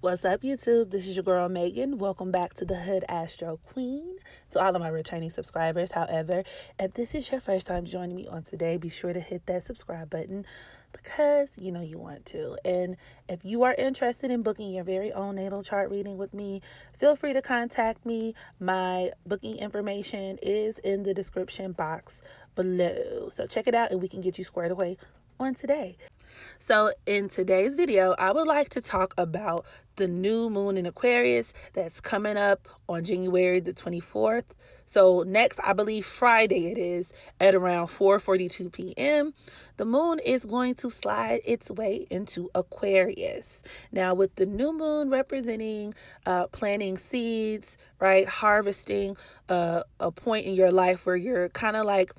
What's up, YouTube? This is your girl Megan. Welcome back to the Hood Astro Queen. To all of my returning subscribers, however, if this is your first time joining me on today, be sure to hit that subscribe button because you know you want to. And if you are interested in booking your very own natal chart reading with me, feel free to contact me. My booking information is in the description box below. So check it out and we can get you squared away on today. So in today's video, I would like to talk about the new moon in Aquarius that's coming up on January the 24th. So next, I believe Friday it is at around 4:42 p.m. The moon is going to slide its way into Aquarius. Now with the new moon representing planting seeds, right? Harvesting a point in your life where you're kind of like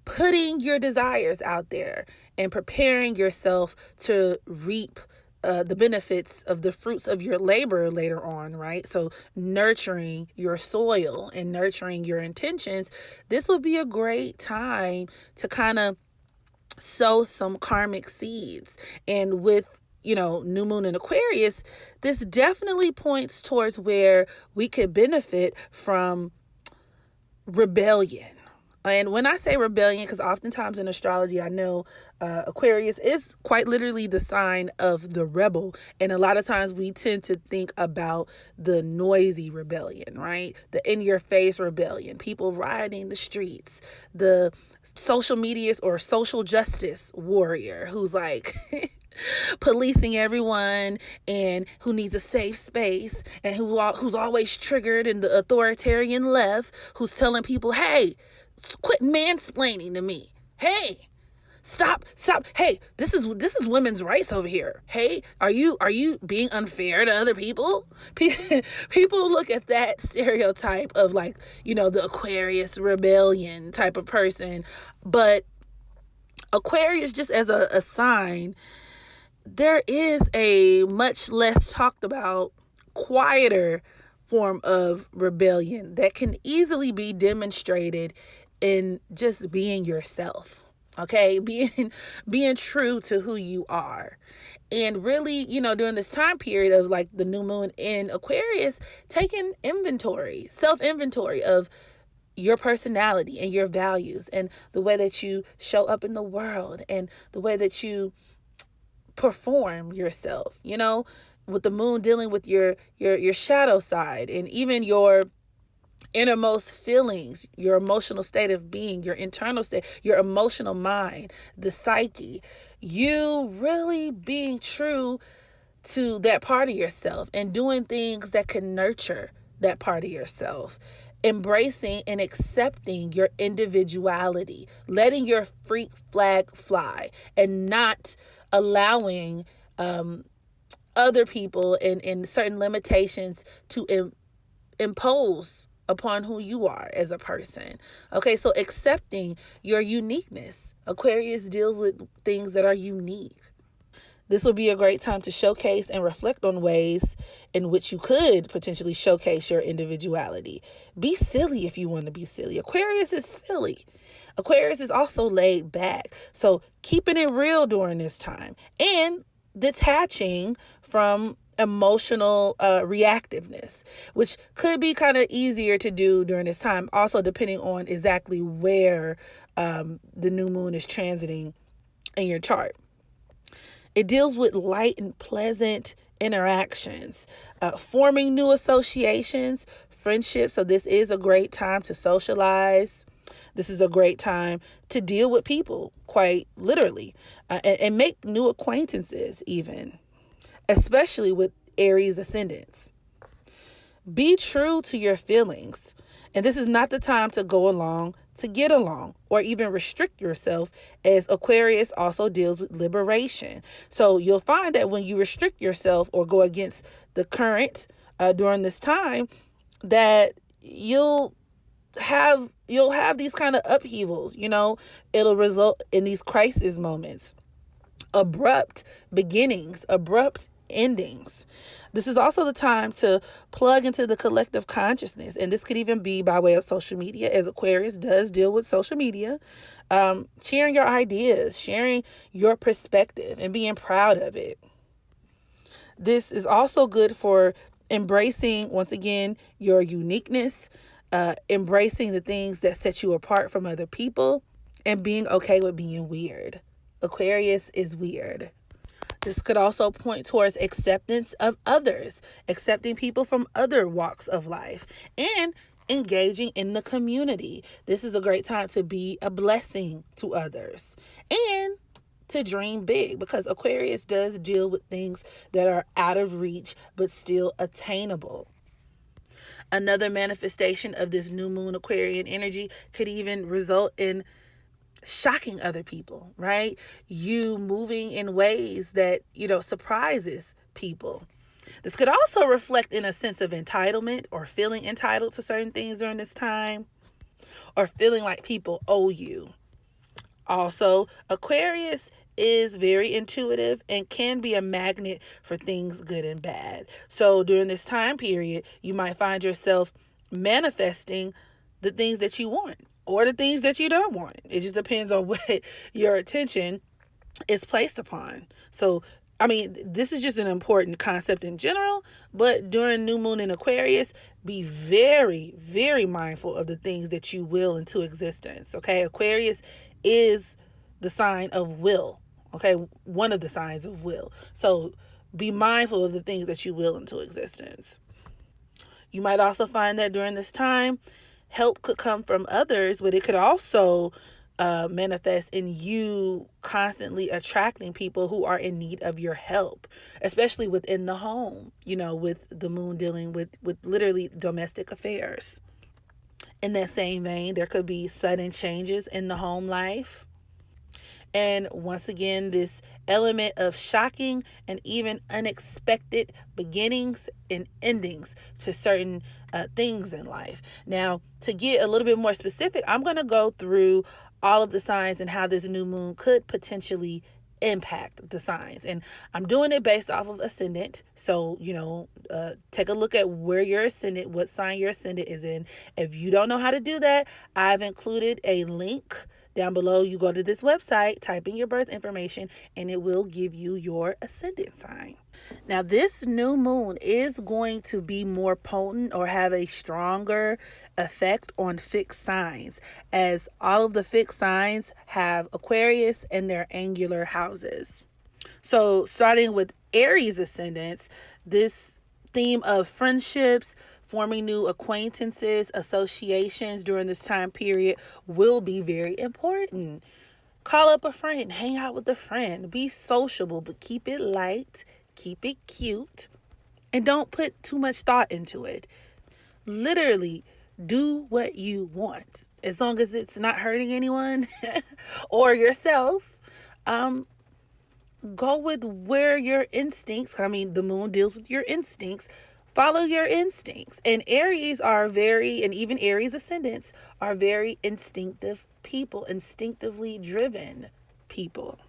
putting your desires out there and preparing yourself to reap the benefits of the fruits of your labor later on, right? So nurturing your soil and nurturing your intentions. This will be a great time to kind of sow some karmic seeds. And with new moon in Aquarius, this definitely points towards where we could benefit from rebellion. And when I say rebellion, because oftentimes in astrology, I know Aquarius is quite literally the sign of the rebel. And a lot of times we tend to think about the noisy rebellion, right? The in-your-face rebellion, people rioting the streets, the social medias or social justice warrior who's like policing everyone and who needs a safe space and who's always triggered in the authoritarian left, who's telling people, hey, quit mansplaining to me. Hey, stop. Hey, this is women's rights over here. Hey, are you being unfair to other people? People look at that stereotype of like, the Aquarius rebellion type of person. But Aquarius, just as a sign, there is a much less talked about, quieter form of rebellion that can easily be demonstrated in just being yourself. Okay, being true to who you are. And really, during this time period of like the new moon in Aquarius, taking inventory, self-inventory of your personality and your values and the way that you show up in the world and the way that you perform yourself, with the moon dealing with your shadow side and even your innermost feelings, your emotional state of being, your internal state, your emotional mind, the psyche. You really being true to that part of yourself and doing things that can nurture that part of yourself. Embracing and accepting your individuality, letting your freak flag fly and not allowing other people and certain limitations to impose upon who you are as a person. Okay, so accepting your uniqueness. Aquarius deals with things that are unique. This will be a great time to showcase and reflect on ways in which you could potentially showcase your individuality. Be silly if you want to be silly. Aquarius is silly. Aquarius is also laid back. So keeping it real during this time and detaching from emotional reactiveness, which could be kind of easier to do during this time. Also, depending on exactly where the new moon is transiting in your chart. It deals with light and pleasant interactions, forming new associations, friendships. So this is a great time to socialize. This is a great time to deal with people, quite literally, and make new acquaintances even, especially with Aries ascendants. Be true to your feelings. And this is not the time to go along to get along or even restrict yourself, as Aquarius also deals with liberation. So you'll find that when you restrict yourself or go against the current during this time, that you'll have these kind of upheavals. It'll result in these crisis moments, abrupt beginnings, abrupt endings. This is also the time to plug into the collective consciousness. And this could even be by way of social media, as Aquarius does deal with social media. Sharing your ideas, sharing your perspective and being proud of it. This is also good for embracing, once again, your uniqueness, embracing the things that set you apart from other people, and being okay with being weird. Aquarius is weird. This could also point towards acceptance of others, accepting people from other walks of life, and engaging in the community. This is a great time to be a blessing to others and to dream big, because Aquarius does deal with things that are out of reach but still attainable. Another manifestation of this new moon Aquarian energy could even result in shocking other people, right? You moving in ways that, surprises people. This could also reflect in a sense of entitlement or feeling entitled to certain things during this time, or feeling like people owe you. Also, Aquarius is very intuitive and can be a magnet for things good and bad. So during this time period, you might find yourself manifesting the things that you want or the things that you don't want. It just depends on what your attention is placed upon. So, this is just an important concept in general, but during new moon in Aquarius, be very, very mindful of the things that you will into existence. Okay, Aquarius is the sign of will. Okay, one of the signs of will. So be mindful of the things that you will into existence. You might also find that during this time, help could come from others, but it could also manifest in you constantly attracting people who are in need of your help, especially within the home, with the moon dealing with literally domestic affairs. In that same vein, there could be sudden changes in the home life. And once again, this element of shocking and even unexpected beginnings and endings to certain things in life. Now, to get a little bit more specific, I'm going to go through all of the signs and how this new moon could potentially impact the signs. And I'm doing it based off of ascendant. So, take a look at where your ascendant, what sign your ascendant is in. If you don't know how to do that, I've included a link down below. You go to this website, type in your birth information, and it will give you your ascendant sign. Now, this new moon is going to be more potent or have a stronger effect on fixed signs, as all of the fixed signs have Aquarius in their angular houses. So starting with Aries ascendants, this theme of friendships, forming new acquaintances, associations during this time period will be very important. Call up a friend, hang out with a friend, be sociable, but keep it light, keep it cute, and don't put too much thought into it. Literally, do what you want, as long as it's not hurting anyone or yourself. Go with where your instincts, the moon deals with your instincts. Follow your instincts. And Aries and even Aries ascendants are very instinctive people, instinctively driven people.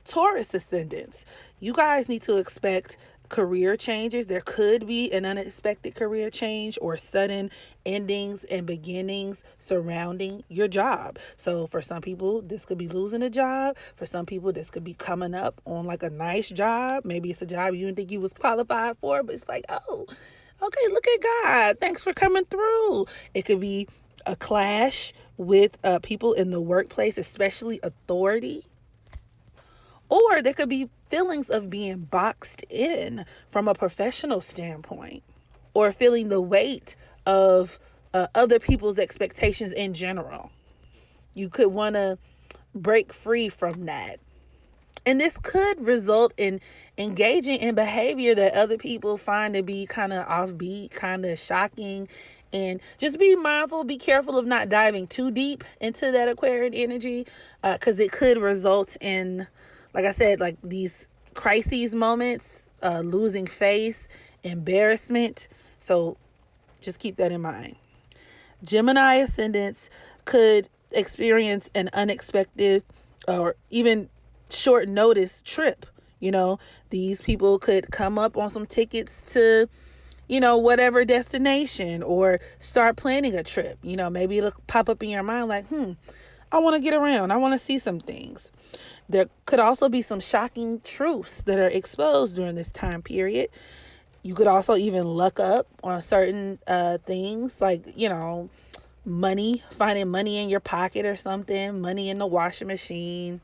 Taurus ascendants, you guys need to expect career changes. There could be an unexpected career change or sudden endings and beginnings surrounding your job. So for some people, this could be losing a job. For some people, this could be coming up on like a nice job. Maybe it's a job you didn't think you was qualified for, but it's like, oh, okay, look at God. Thanks for coming through. It could be a clash with people in the workplace, especially authority. Or there could be feelings of being boxed in from a professional standpoint, or feeling the weight of other people's expectations in general. You could want to break free from that. And this could result in engaging in behavior that other people find to be kind of offbeat, kind of shocking. And just be mindful, be careful of not diving too deep into that Aquarian energy, because it could result in, like I said, like these crises moments, losing face, embarrassment. So just keep that in mind. Gemini ascendants could experience an unexpected or even short notice trip. These people could come up on some tickets to, whatever destination, or start planning a trip. Maybe it'll pop up in your mind like, I want to get around. I want to see some things. There could also be some shocking truths that are exposed during this time period. You could also even luck up on certain things like, money, finding money in your pocket or something, money in the washing machine.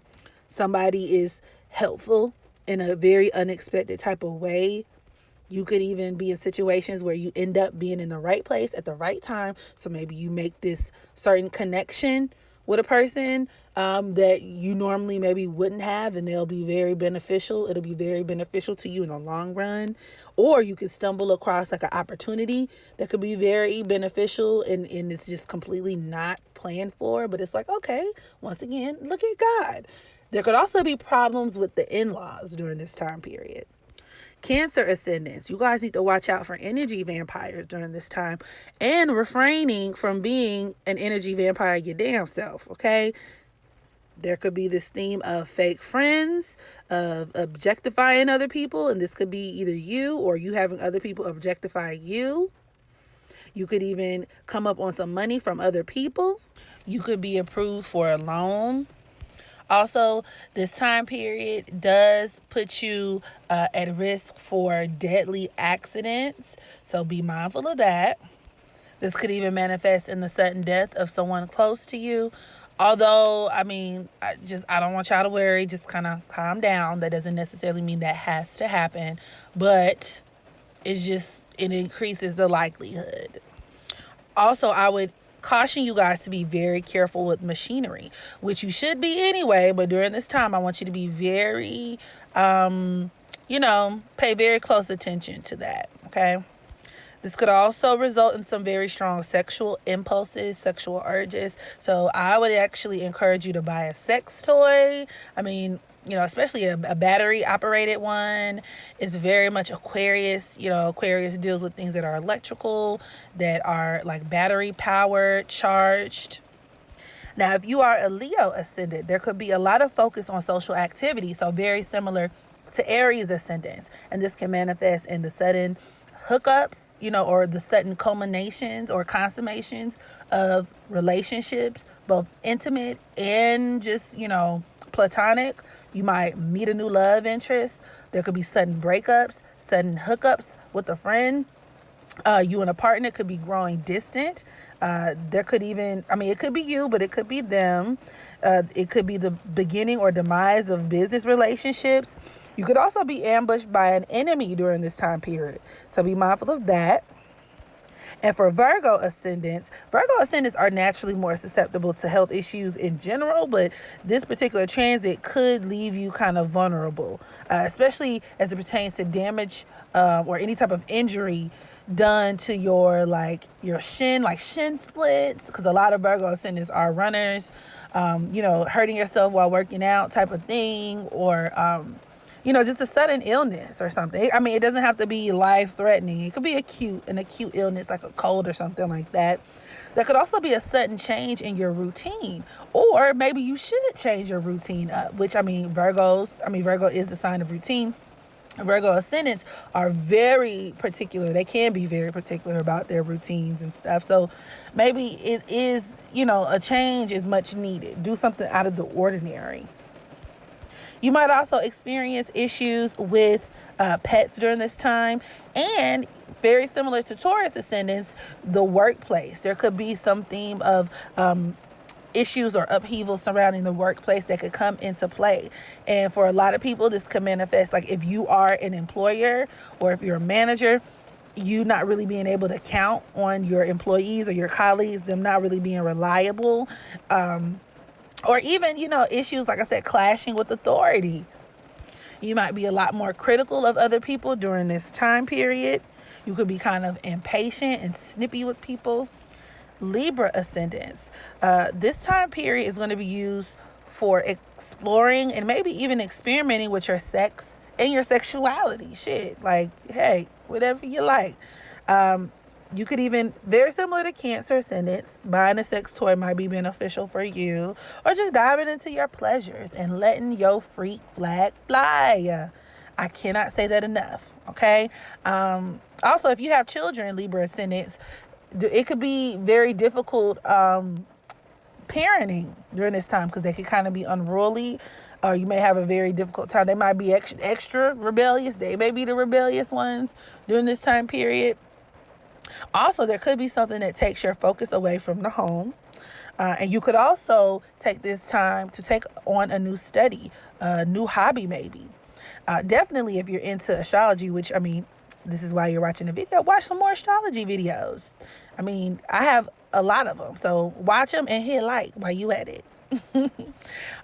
Somebody is helpful in a very unexpected type of way. You could even be in situations where you end up being in the right place at the right time. So maybe you make this certain connection with a person that you normally maybe wouldn't have, and they'll be very beneficial. It'll be very beneficial to you in the long run. Or you could stumble across like an opportunity that could be very beneficial, and it's just completely not planned for. But it's like, okay, once again, look at God. There could also be problems with the in-laws during this time period. Cancer ascendants, you guys need to watch out for energy vampires during this time and refraining from being an energy vampire your damn self, okay? There could be this theme of fake friends, of objectifying other people, and this could be either you or you having other people objectify you. You could even come up on some money from other people. You could be approved for a loan. Also, this time period does put you at risk for deadly accidents, so be mindful of that. This could even manifest in the sudden death of someone close to you. Although, I don't want y'all to worry. Just kind of calm down. That doesn't necessarily mean that has to happen, but it increases the likelihood. Also, I would caution you guys to be very careful with machinery, which you should be anyway, but during this time I want you to be very pay very close attention to that, okay? This could also result in some very strong sexual impulses, sexual urges. So I would actually encourage you to buy a sex toy. Especially a battery operated one. It's very much Aquarius. Aquarius deals with things that are electrical, that are like battery powered, charged. Now, if you are a Leo ascendant, there could be a lot of focus on social activity. So very similar to Aries ascendants. And this can manifest in the sudden hookups, or the sudden culminations or consummations of relationships, both intimate and just, platonic. You might meet a new love interest. There could be sudden breakups, sudden hookups with a friend. You and a partner could be growing distant. There could even, it could be you, but it could be them. It could be the beginning or demise of business relationships. You could also be ambushed by an enemy during this time period. So be mindful of that. And for Virgo ascendants are naturally more susceptible to health issues in general, but this particular transit could leave you kind of vulnerable, especially as it pertains to damage or any type of injury done to your shin, like shin splits, because a lot of Virgo ascendants are runners, hurting yourself while working out type of thing, or just a sudden illness or something. It doesn't have to be life-threatening. It could be an acute illness like a cold or something like that. There could also be a sudden change in your routine, or maybe you should change your routine up, which, Virgo is the sign of routine. Virgo ascendants are very particular. They can be very particular about their routines and stuff. So maybe it is, a change is much needed. Do something out of the ordinary. You might also experience issues with pets during this time, and very similar to Taurus ascendants, the workplace. There could be some theme of issues or upheaval surrounding the workplace that could come into play. And for a lot of people, this could manifest like if you are an employer or if you're a manager, you not really being able to count on your employees or your colleagues, them not really being reliable. Or even, issues, like I said, clashing with authority. You might be a lot more critical of other people during this time period. You could be kind of impatient and snippy with people. Libra ascendants. This time period is going to be used for exploring and maybe even experimenting with your sex and your sexuality. Shit, like, hey, whatever you like. You could even, very similar to Cancer ascendants, buying a sex toy might be beneficial for you, or just diving into your pleasures and letting your freak flag fly. I cannot say that enough, okay? Also, if you have children, Libra ascendants, it could be very difficult parenting during this time because they could kind of be unruly or you may have a very difficult time. They might be extra rebellious. They may be the rebellious ones during this time period. Also, there could be something that takes your focus away from the home. And you could also take this time to take on a new study, a new hobby maybe. Definitely if you're into astrology, which, I mean, this is why you're watching the video, watch some more astrology videos. I mean, I have a lot of them. So watch them and hit like while you at it.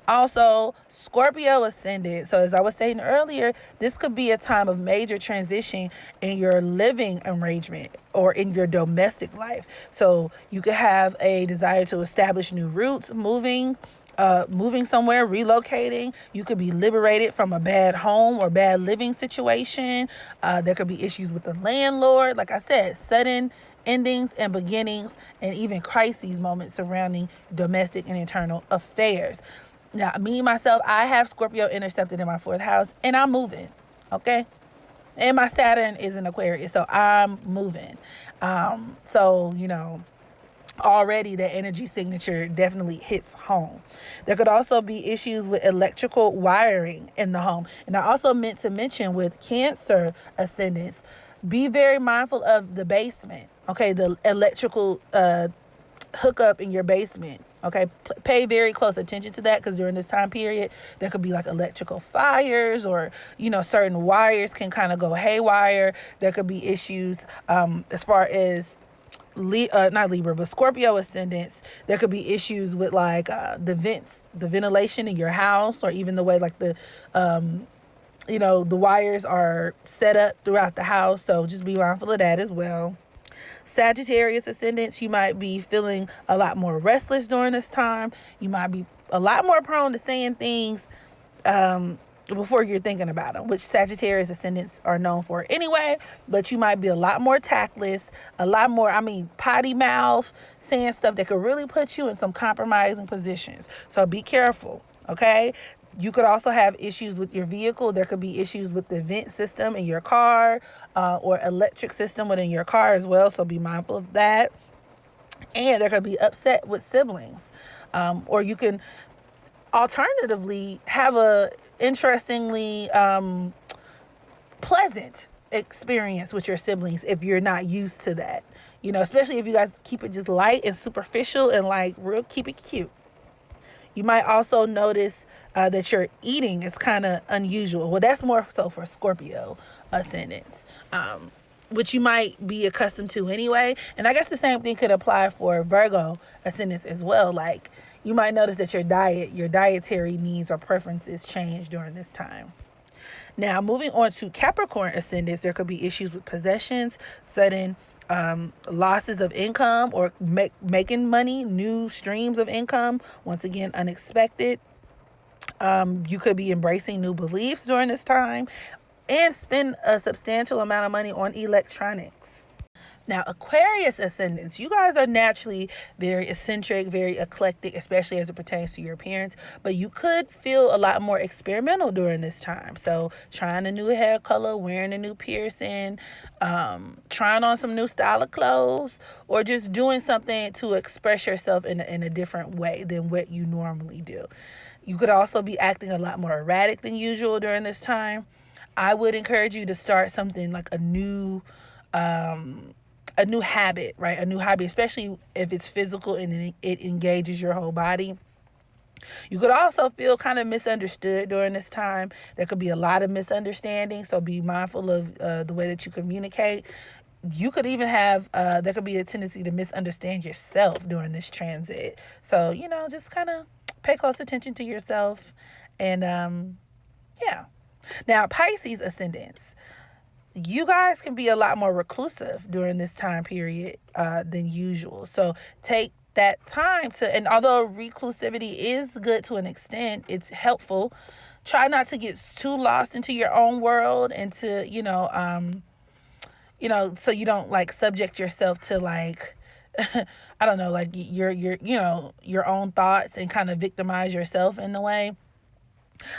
Also, Scorpio ascendant. So as I was saying earlier, this could be a time of major transition in your living arrangement or in your domestic life. So you could have a desire to establish new roots, moving somewhere, relocating. You could be liberated from a bad home or bad living situation. There could be issues with the landlord. Like I said, sudden endings and beginnings, and even crises moments surrounding domestic and internal affairs. Now, me, myself, I have Scorpio intercepted in my 4th house, and I'm moving, okay? And my Saturn is in Aquarius, so I'm moving. So, you know, already the energy signature definitely hits home. There could also be issues with electrical wiring in the home. And I also meant to mention with Cancer ascendants, be very mindful of the basement. Okay, the electrical hookup in your basement. Okay, pay very close attention to that, because during this time period, there could be like electrical fires, or, you know, certain wires can kind of go haywire. There could be issues as far as not Libra, but Scorpio ascendants. There could be issues with like the vents, the ventilation in your house, or even the way like the you know, the wires are set up throughout the house. So just be mindful of that as well. Sagittarius ascendants, you might be feeling a lot more restless during this time. You might be a lot more prone to saying things before you're thinking about them, which Sagittarius ascendants are known for anyway. But you might be a lot more tactless, a lot more, potty mouth, saying stuff that could really put you in some compromising positions. So be careful, okay? You could also have issues with your vehicle. There could be issues with the vent system in your car or electric system within your car as well. So be mindful of that. And there could be upset with siblings. Or you can alternatively have a interestingly pleasant experience with your siblings if you're not used to that. You know, especially if you guys keep it just light and superficial and like real, keep it cute. You might also notice that your eating is kind of unusual. Well, that's more so for Scorpio ascendants, which you might be accustomed to anyway. And I guess the same thing could apply for Virgo ascendants as well. Like, you might notice that your dietary needs or preferences change during this time. Now, moving on to Capricorn ascendants, there could be issues with possessions, sudden losses of income, or making money, new streams of income, once again, unexpected. You could be embracing new beliefs during this time and spend a substantial amount of money on electronics. Now, Aquarius ascendants, you guys are naturally very eccentric, very eclectic, especially as it pertains to your appearance, but you could feel a lot more experimental during this time. So trying a new hair color, wearing a new piercing, trying on some new style of clothes, or just doing something to express yourself in a different way than what you normally do. You could also be acting a lot more erratic than usual during this time. I would encourage you to start something like a new habit, right? A new hobby, especially if it's physical and it engages your whole body. You could also feel kind of misunderstood during this time. There could be a lot of misunderstanding, so be mindful of the way that you communicate. You could even have, there could be a tendency to misunderstand yourself during this transit. So, you know, just kind of pay close attention to yourself. And, yeah. Now, Pisces ascendants. You guys can be a lot more reclusive during this time period than usual. So take that time to, and although reclusivity is good to an extent, it's helpful. Try not to get too lost into your own world and to, so you don't like subject yourself to like, I don't know, like your own thoughts and kind of victimize yourself in a way.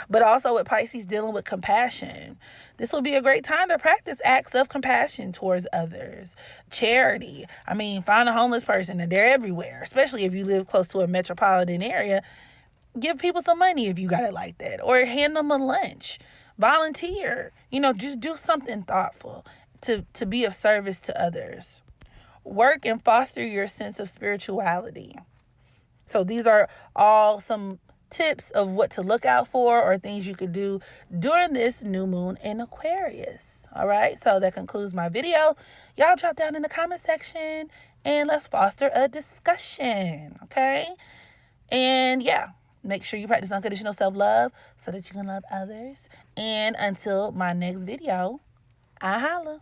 But also with Pisces dealing with compassion, this will be a great time to practice acts of compassion towards others. Charity. Find a homeless person, and they're everywhere, especially if you live close to a metropolitan area. give people some money if you got it like that, or hand them a lunch, volunteer, just do something thoughtful to be of service to others. Work and foster your sense of spirituality. So these are all some tips of what to look out for or things you could do during this new moon in Aquarius. All right, so that concludes my video. Y'all drop down in the comment section and let's foster a discussion, okay? And yeah, make sure you practice unconditional self-love so that you can love others. And until my next video, I holla.